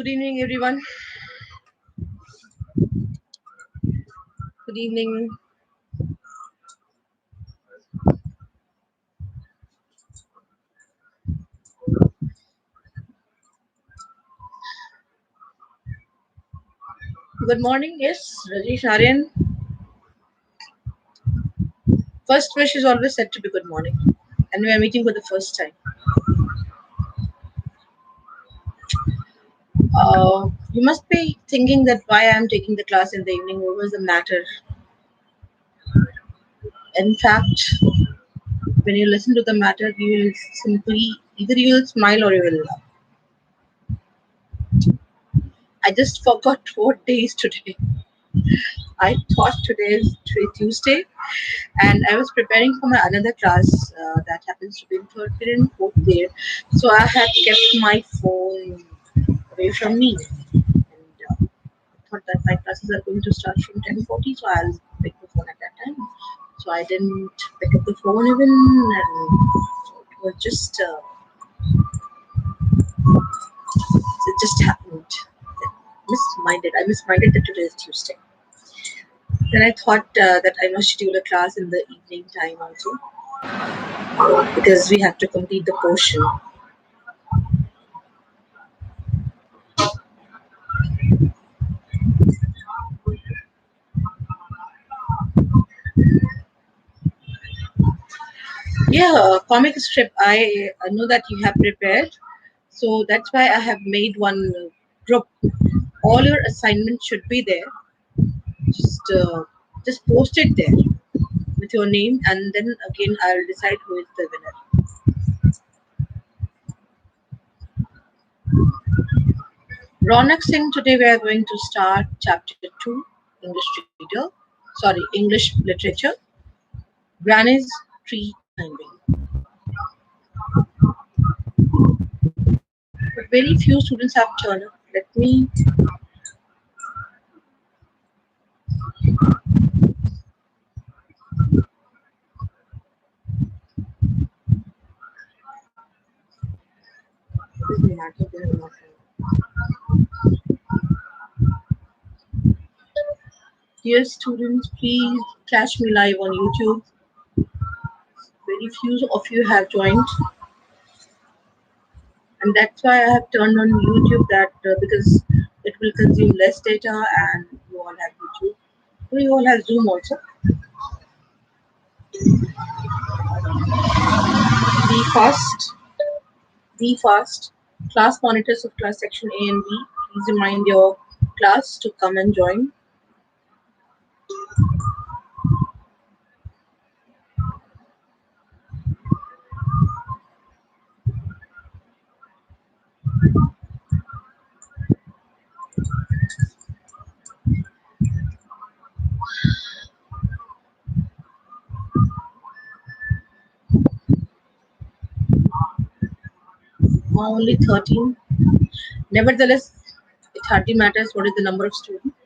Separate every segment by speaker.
Speaker 1: Good evening, everyone. Good evening. Good morning. Yes, Rajesh Aryan. First wish is always said to be good morning, and we are meeting for the first time. You must be thinking that why I am taking the class in the evening. What was the matter? In fact, when you listen to the matter, you will simply either you will smile or you will laugh. I just forgot what day is today. I thought today is Tuesday, and I was preparing for my another class that happens to be in third period and fourth period. So I had kept my phone away from me, and thought that my classes are going to start from 10:40, so I'll pick the phone at that time. So I didn't pick up the phone even, and so it was just it just happened. I misminded that today is Tuesday. Then I thought that I must schedule a class in the evening time also because we have to complete the portion. Yeah, comic strip. I know that you have prepared, so that's why I have made one group. All your assignments should be there. Just uh, just post it there with your name, and then again I'll decide who is the winner. Ronak Singh. Today we are going to start chapter two, English reader. Sorry, English literature. Granny's tree climbing. But very few students have turned up. Let me. Dear students, please catch me live on YouTube. Very few of you have joined, and that's why I have turned on YouTube. That because it will consume less data, and you all have YouTube. So you all have Zoom also. Be fast, be fast. Class monitors of class section A and B, please remind your class to come and join. Only 13. Nevertheless, it hardly matters what is the number of students.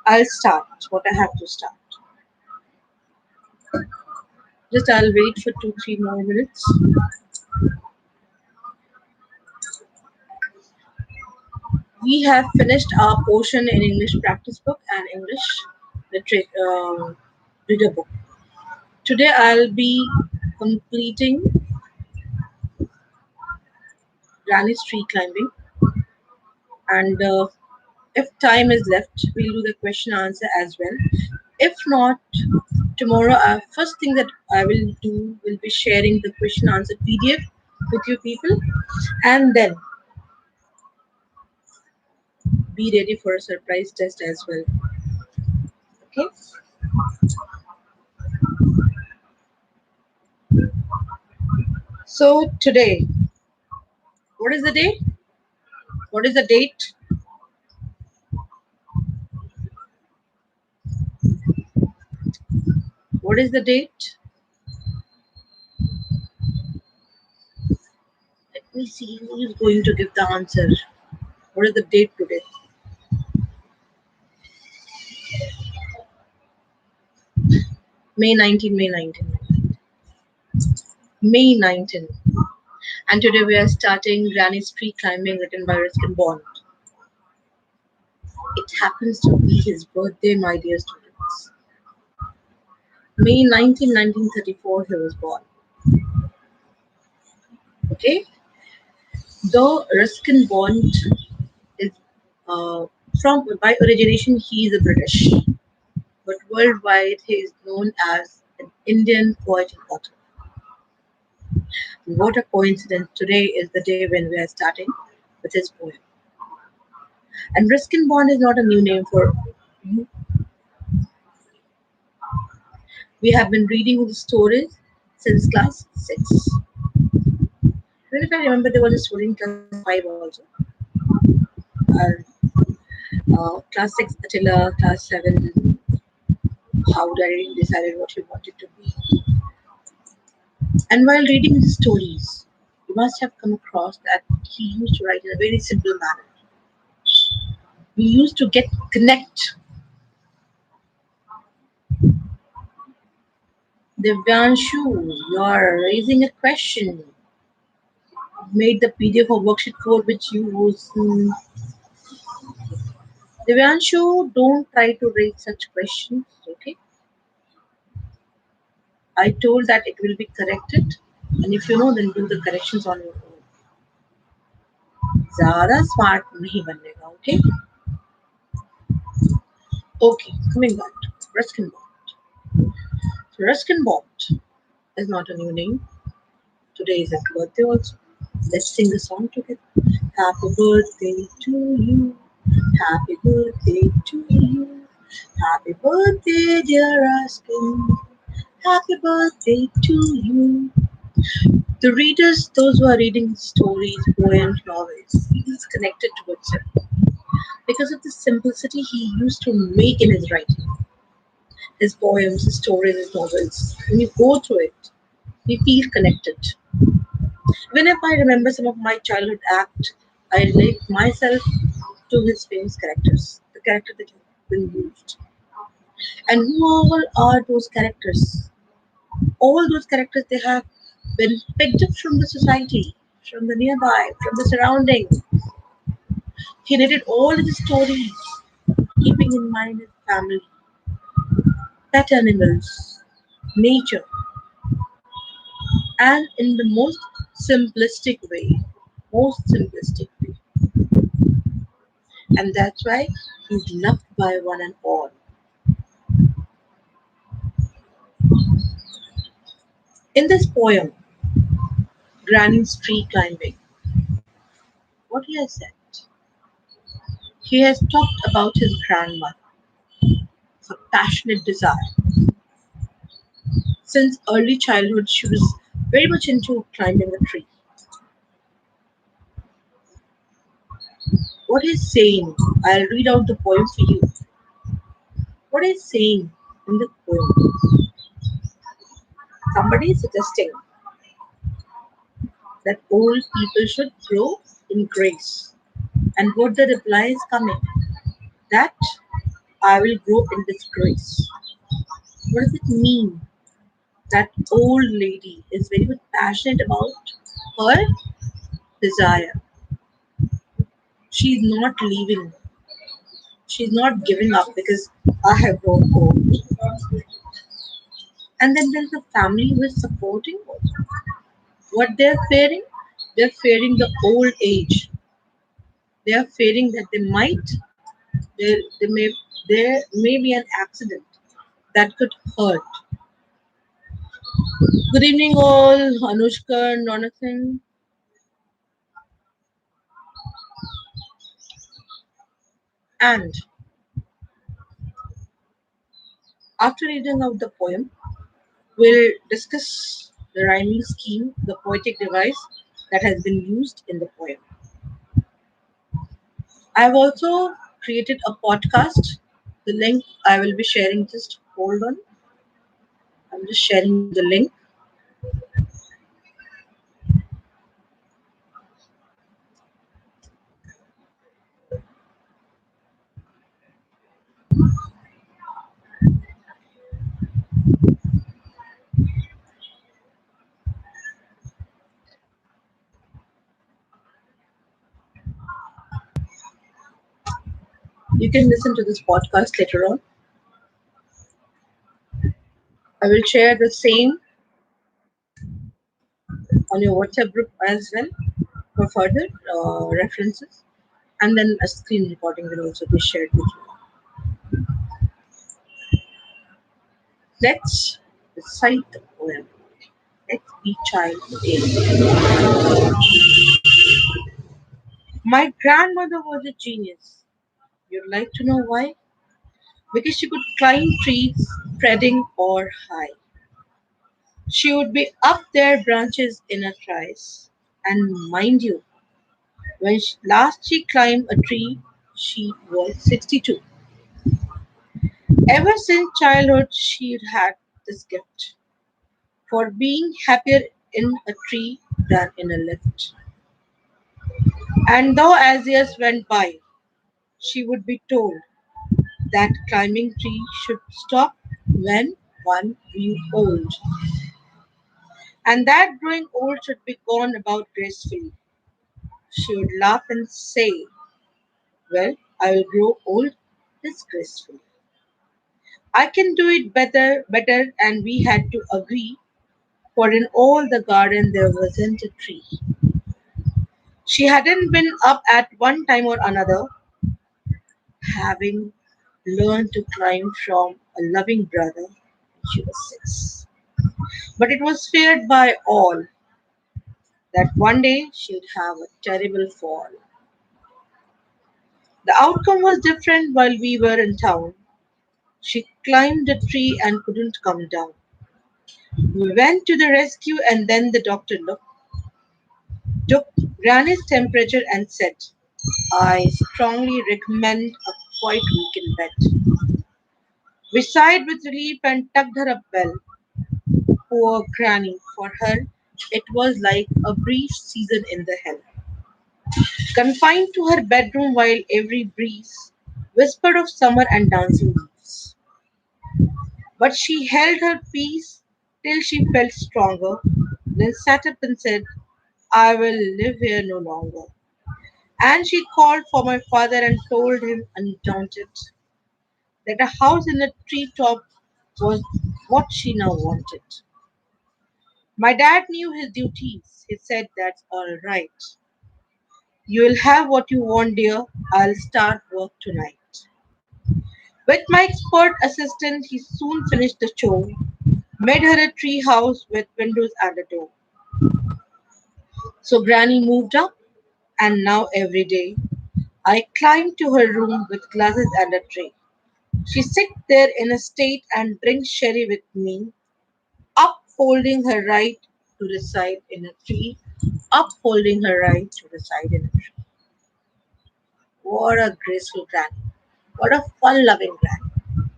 Speaker 1: I'll start what I have to start. Just I'll wait for 2, 3 more minutes. We have finished our portion in English practice book and English reader book. Today I'll be completing Granny's tree climbing, and if time is left, we'll do the question answer as well. If not, tomorrow, first thing that I will do will be sharing the question answer PDF with you people, and then be ready for a surprise test as well. Okay. So today, what is the day? What is the date? What is the date? Let me see who is going to give the answer. What is the date today? May 19, May 19. May 19. And today we are starting Granny's Tree Climbing written by Ruskin Bond. It happens to be his birthday, my dear students. May 19, 1934, he was born. Okay? Though Ruskin Bond is from by origination, he is a British, but worldwide he is known as an Indian poet and author. What a coincidence! Today is the day when we are starting with his poem. And Ruskin Bond is not a new name for you. We have been reading his stories since class 6. Even if I remember, there was a story in class 5 also. Uh, Class 6 Attila, class 7 how Darren decided what he wanted to be. And while reading his stories, you must have come across that he used to write in a very simple manner. We used to get connect. Devyanshu, you are raising a question. Made the PDF of worksheet 4 which you use. Devyanshu, don't try to raise such questions, okay? I told that it will be corrected, and if you know, then do the corrections on your own. ज़्यादा smart नहीं बनने का, okay? Okay, coming back to Ruskin Bond. So Ruskin Bond is not a new name. Today is his birthday also. Let's sing the song together. Happy birthday to you. Happy birthday to you. Happy birthday, dear Ruskin. Happy birthday to you. The readers, those who are reading stories, poems, novels, feels connected towards him because of the simplicity he used to make in his writing. His poems, his stories, his novels. When you go through it, we feel connected. Whenever I remember some of my childhood act, I relate myself to his famous characters, the character that have been used. And who all are those characters? All those characters they have been picked up from the society, from the nearby, from the surrounding. He narrated all his stories, keeping in mind his family, pet animals, nature, and in the most simplistic way. Most simplistic way. And that's why he's loved by one and all. In this poem, Granny's Tree Climbing, what he has said, he has talked about his grandmother, her passionate desire. Since early childhood, she was very much into climbing a tree. What he's saying, I'll read out the poem for you. What he's saying in the poem, somebody is suggesting that old people should grow in grace. And what the reply is coming, that I will grow in disgrace. What does it mean? That old lady is very much passionate about her desire. She's not leaving. She's not giving up because I have grown old. And then there's the family who is supporting what they're fearing. They're fearing the old age. They are fearing that there may be an accident that could hurt. Good evening, all. Anushka, Jonathan, and after reading out the poem, we'll discuss the rhyming scheme, the poetic device that has been used in the poem. I've also created a podcast. The link I will be sharing, just hold on. I'm just sharing you the link. You can listen to this podcast later on. I will share the same on your WhatsApp group as well for further references. And then a screen recording will also be shared with you. Let's recite the poem. Let's be child again. My grandmother was a genius. You'd like to know why? Because she could climb trees, spreading or high. She would be up their branches in a trice. And mind you, when last she climbed a tree, she was 62. Ever since childhood, she had this gift for being happier in a tree than in a lift. And though as years went by, she would be told that climbing tree should stop when one grew old, and that growing old should be gone about gracefully. She would laugh and say, well, I will grow old disgracefully. I can do it better, and we had to agree, for in all the garden there wasn't a tree. She hadn't been up at one time or another, having learned to climb from a loving brother when she was 6. But it was feared by all that one day she would have a terrible fall. The outcome was different while we were in town. She climbed a tree and couldn't come down. We went to the rescue, and then the doctor took Granny's temperature and said, I strongly recommend a quiet week in bed. We sighed with relief and tucked her up well. Poor Granny, for her it was like a brief season in the hell. Confined to her bedroom while every breeze whispered of summer and dancing leaves. But she held her peace till she felt stronger, then sat up and said, I will live here no longer. And she called for my father and told him, undaunted, that a house in a treetop was what she now wanted. My dad knew his duties. He said, that's all right. You'll have what you want, dear. I'll start work tonight. With my expert assistant, he soon finished the chore, made her a tree house with windows and a door. So Granny moved up, and now every day I climb to her room with glasses and a tray. She sits there in a state and drinks sherry with me, upholding her right to reside in a tree, upholding her right to reside in a tree. What a graceful granny. What a fun loving granny.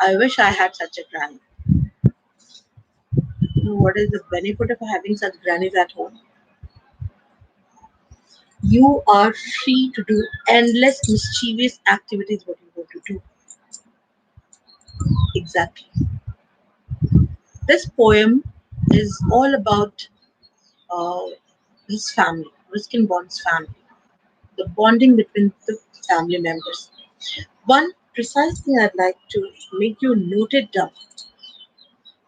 Speaker 1: I wish I had such a granny. You know what is the benefit of having such grannies at home? You are free to do endless mischievous activities what you want to do. Exactly. This poem is all about uh, his family, Ruskin Bond's family, the bonding between the family members. One precise thing I'd like to make you note it down,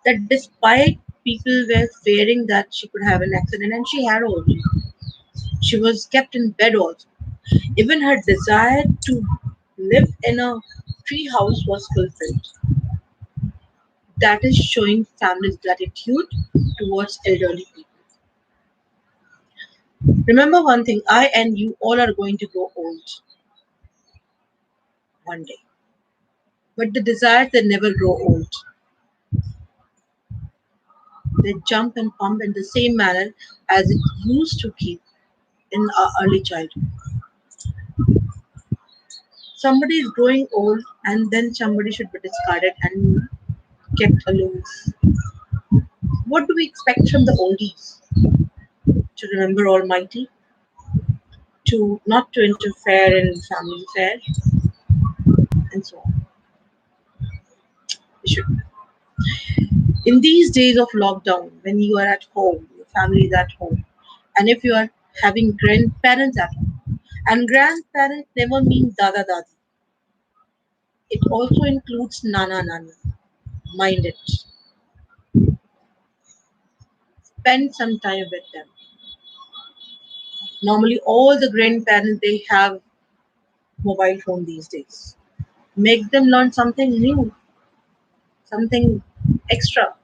Speaker 1: that despite people were fearing that she could have an accident, and she had already, she was kept in bed also. Even her desire to live in a tree house was fulfilled. That is showing family's gratitude towards elderly people. Remember one thing, I and you all are going to grow old one day. But the desires that never grow old, they jump and pump in the same manner as it used to keep in our early childhood. Somebody is growing old and then somebody should be discarded and kept alone. What do we expect from the oldies? To remember Almighty, to not to interfere in family affairs, and so on. We should. In these days of lockdown, when you are at home, your family is at home, and if you are having grandparents at home, and grandparents never mean dada dadi. It also includes Nana Nana. Mind it. Spend some time with them. Normally, all the grandparents they have mobile phone these days. Make them learn something new, something extra,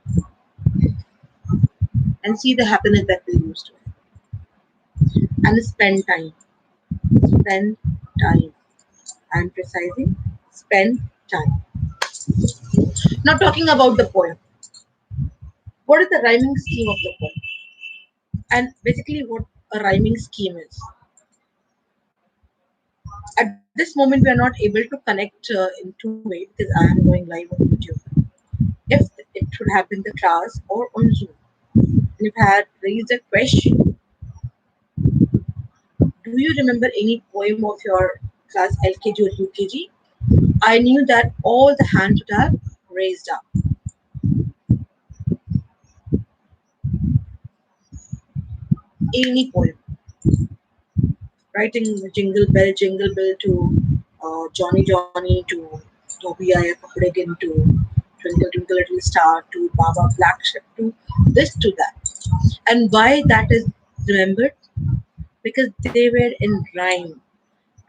Speaker 1: and see the happiness that they used to. And spend time. Spend time. I'm precising. Spend time. Now talking about the poem. What is the rhyming scheme of the poem? And basically, what a rhyming scheme is. At this moment, we are not able to connect in two ways because I am going live on YouTube. If it should have been the class or on Zoom, and if I had raised a question, do you remember any poem of your class LKG or UKG? I knew that all the hands would have raised up. Any poem, writing Jingle Bell to Johnny Johnny to Toby I Kapudegin to Twinkle Twinkle Little Star to Baba Black Sheep to this to that. And why that is remembered? Because they were in rhyme.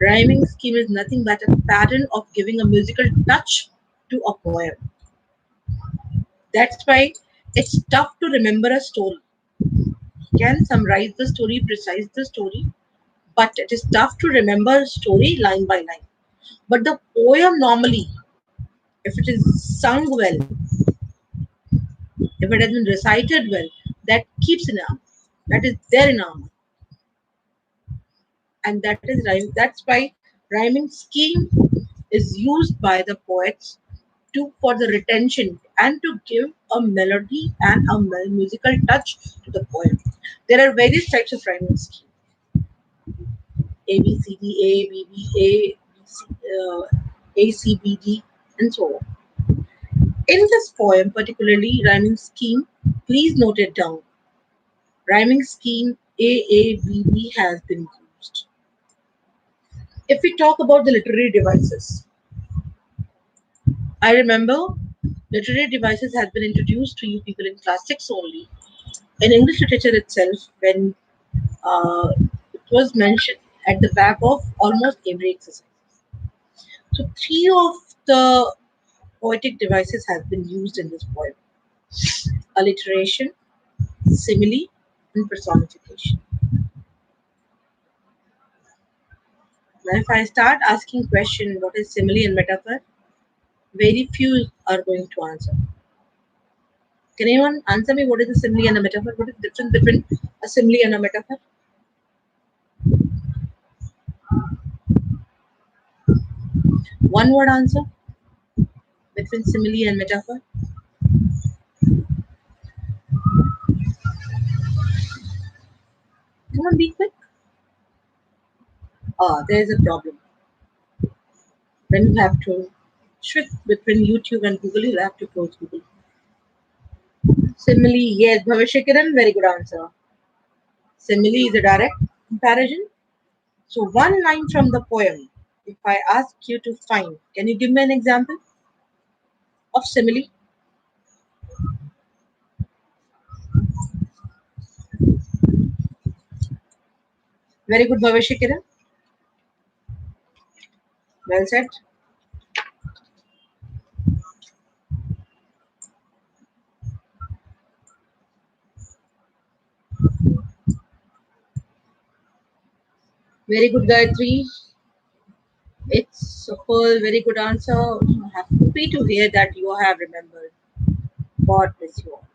Speaker 1: Rhyming scheme is nothing but a pattern of giving a musical touch to a poem. That's why it's tough to remember a story. You can summarize the story, precise the story, but it is tough to remember a story line by line. But the poem normally, if it is sung well, if it has been recited well, that keeps in our, that is there in our, and that is rhyme. That's why rhyming scheme is used by the poets to for the retention and to give a melody and a musical touch to the poem. There are various types of rhyming scheme: A B C D A B B A C B D, and so on. In this poem, particularly rhyming scheme, please note it down. Rhyming scheme AABB has been used. If we talk about the literary devices, I remember literary devices had been introduced to you people in class 6 only. In English literature itself, when it was mentioned at the back of almost every exercise. So, three of the poetic devices have been used in this poem: alliteration, simile, and personification. Now, if I start asking question, what is simile and metaphor? Very few are going to answer. Can anyone answer me what is a simile and a metaphor? What is the difference between a simile and a metaphor? One word answer between simile and metaphor. Come on, be quick. Ah, there is a problem. When you have to switch between YouTube and Google, you have to close Google. Simile, yes, Bhavishya Kiran, very good answer. Simile is a direct comparison. So one line from the poem, if I ask you to find, can you give me an example of simile? Very good, Bhavishya Kiran. Well said. Very good, Gayatri. It's a full, very good answer. I'm happy to hear that you have remembered. God bless you all.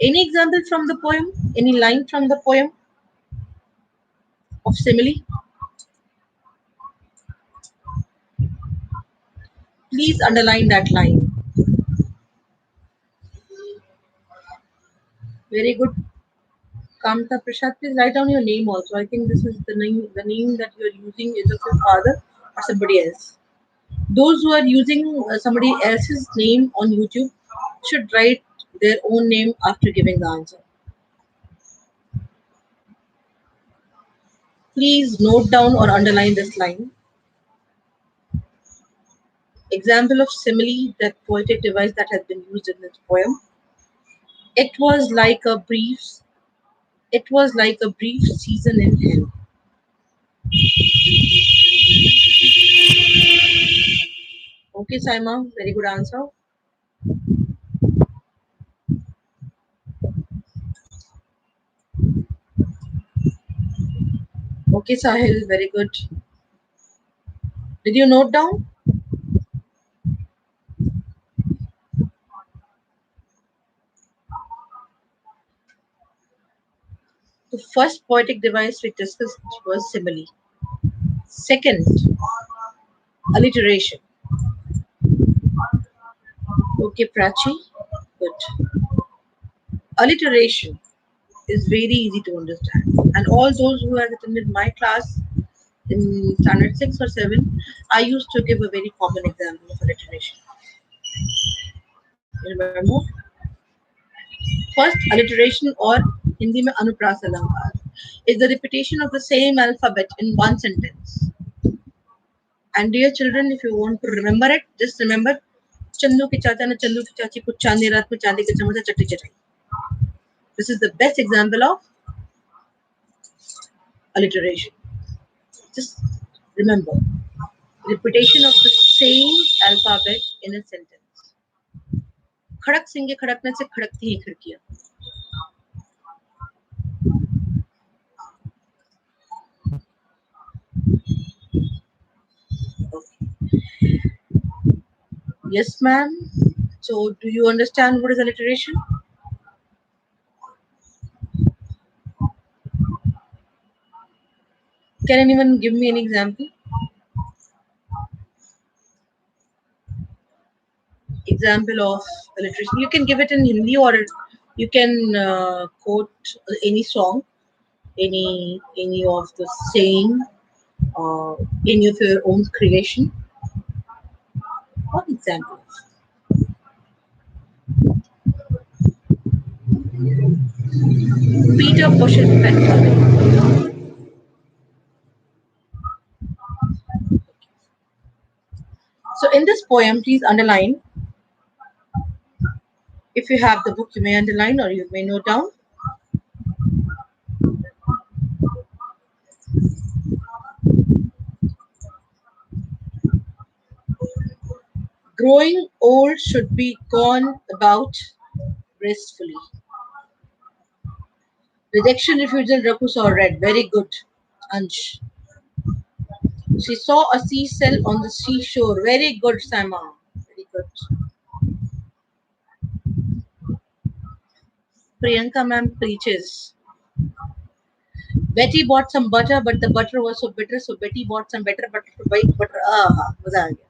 Speaker 1: Any example from the poem? Any line from the poem of simile? Please underline that line. Very good, Kamta Prasad. Please write down your name also. I think this is the name. The name that you are using is of your father or somebody else. Those who are using somebody else's name on YouTube should write their own name after giving the answer. Please note down or underline this line. Example of simile, that poetic device that has been used in this poem. It was like a brief it was like a brief season in hell. Okay, Saima, very good answer. Okay, Sahil, very good. Did you note down? The first poetic device we discussed was simile. Second, alliteration. Okay, Prachi, good. Alliteration is very easy to understand. And all those who have attended my class in standard 6 or 7, I used to give a very common example of alliteration. You remember? First, alliteration or Hindi mein anupras alankar is the repetition of the same alphabet in one sentence. And dear children, if you want to remember it, just remember Chandu के चाचा ने चंदू की चाची को चांदी रात में चांदी के चम्मच से चट्टी चटाई. This is the best example of alliteration. Just remember repetition of the same alphabet in a sentence. खड़क सिंह के खड़कने से खड़कती हैं खिड़कियां. Yes, ma'am. So, do you understand what is alliteration? Can anyone give me an example? Example of alliteration. You can give it in Hindi or you can quote any song, any of the saying, uh, any of your own creation. What example? Peter pushes Petro. So in this poem, please underline. If you have the book, you may underline or you may note down. Growing old should be gone about gracefully. Rejection, refusal, refusal, or red. Very good, Ansh. She saw a seashell on the seashore. Very good, Sama. Very good. Priyanka ma'am preaches. Betty bought some butter, but the butter was so bitter, so Betty bought some better butter to bake butter. Ah, मजा आ गया.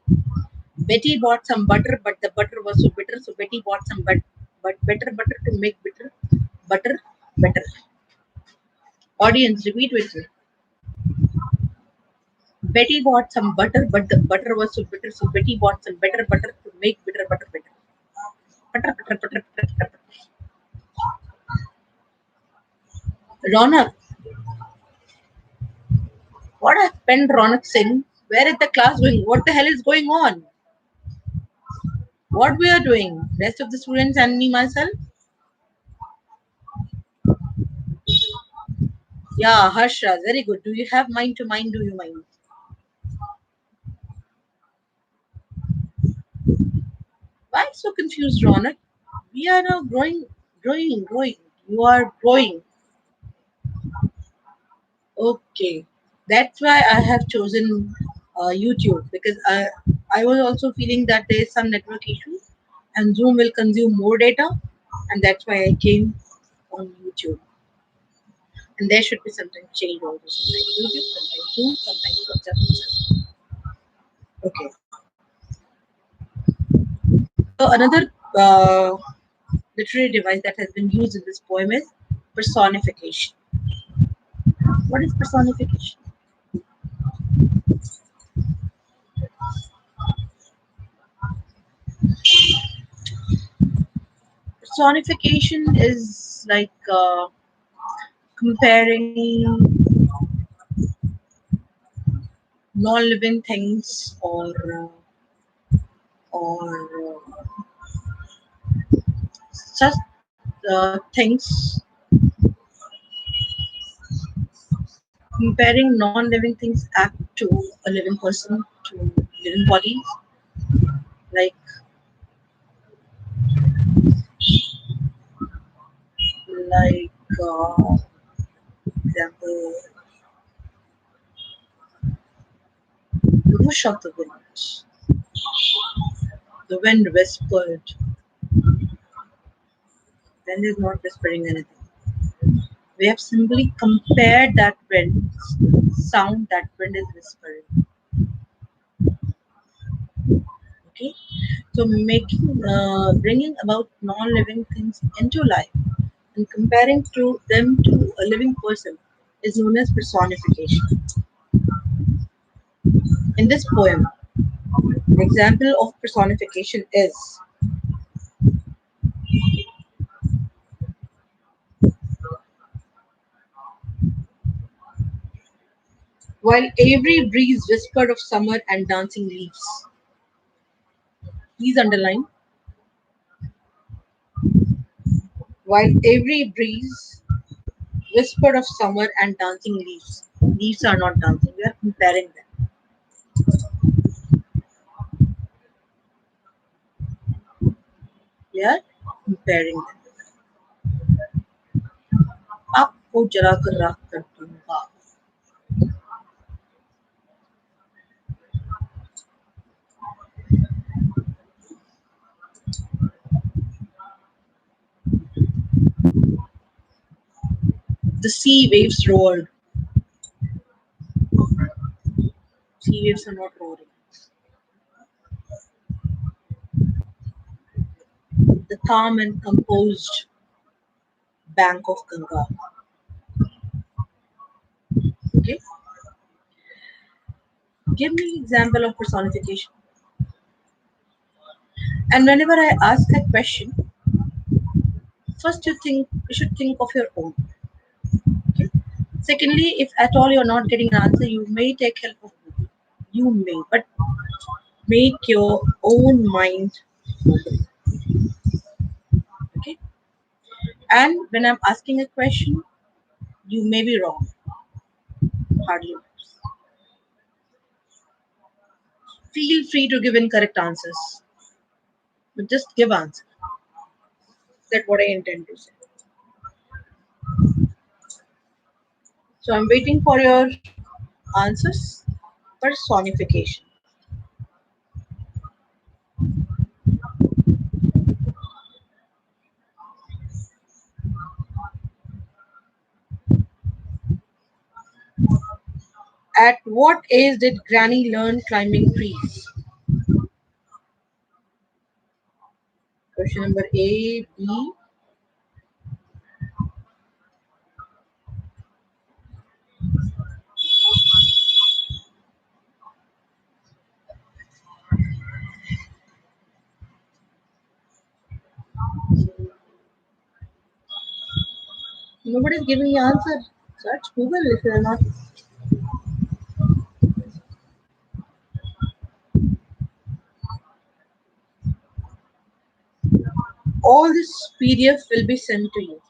Speaker 1: Betty bought some butter, but the butter was so bitter, so Betty bought some but better butter to make bitter butter better. Audience, repeat with me. Betty bought some butter, but the butter was so bitter, so Betty bought some better butter to make bitter butter better. Butter, butter, butter, butter, butter. Ronak, what happened, Ronak Singh? Where is the class going? What the hell is going on? What we are doing? Rest of the students and me myself? Yeah, Harsha, very good. Do you have mind to mind? Do you mind? Why so confused, Ronak? We are now growing, growing, growing. You are growing. Okay, that's why I have chosen YouTube because I was also feeling that there is some network issues and Zoom will consume more data, and that's why I came on YouTube. And there should be sometimes change also. Sometimes YouTube, sometimes Zoom, sometimes WhatsApp itself. Okay. So another literary device that has been used in this poem is personification. What is personification? Personification is like comparing non-living things or or such things, comparing non-living things act to a living person, to living bodies, like like example, the whoosh of the wind, the wind whispered, wind is not whispering anything. We have simply compared that wind sound, that wind is whispering. Okay, so bringing about non-living things into life and comparing to them to a living person is known as personification. In this poem, the example of personification is: while every breeze whispered of summer and dancing leaves. Please underline: while every breeze whispered of summer and dancing leaves. Leaves are not dancing. We are comparing them. We are comparing them. आपको जला कर राख कर दूंगा. The sea waves roared. Sea waves are not roaring. The calm and composed bank of Ganga. Okay. Give me an example of personification. And whenever I ask a question, first you should think of your own. Okay? Secondly, if at all you're not getting an answer, you may take help of Google. You may, but make your own mind open. Okay. And when I'm asking a question, you may be wrong. Hardly matters. Feel free to give incorrect answers, but just give answer. That's what I intend to say. So I'm waiting for your answers. Personification. At what age did Granny learn climbing trees? Question number A, B. Nobody's giving the answer. Search Google if you're not. All this PDF will be sent to you.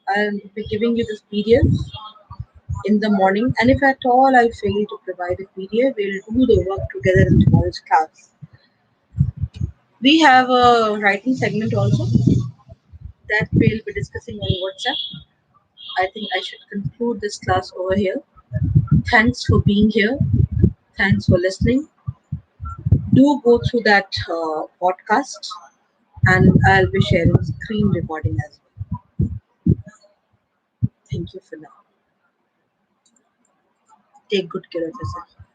Speaker 1: I'll be giving you this PDF in the morning, and if at all I fail to provide a PDF, we'll do the work together in tomorrow's class. We have a writing segment also that we'll be discussing on WhatsApp. I think I should conclude this class over here. Thanks for being here. Thanks for listening. Do go through that podcast, and I'll be sharing screen recording as well. Thank you for now. Take good care of yourself.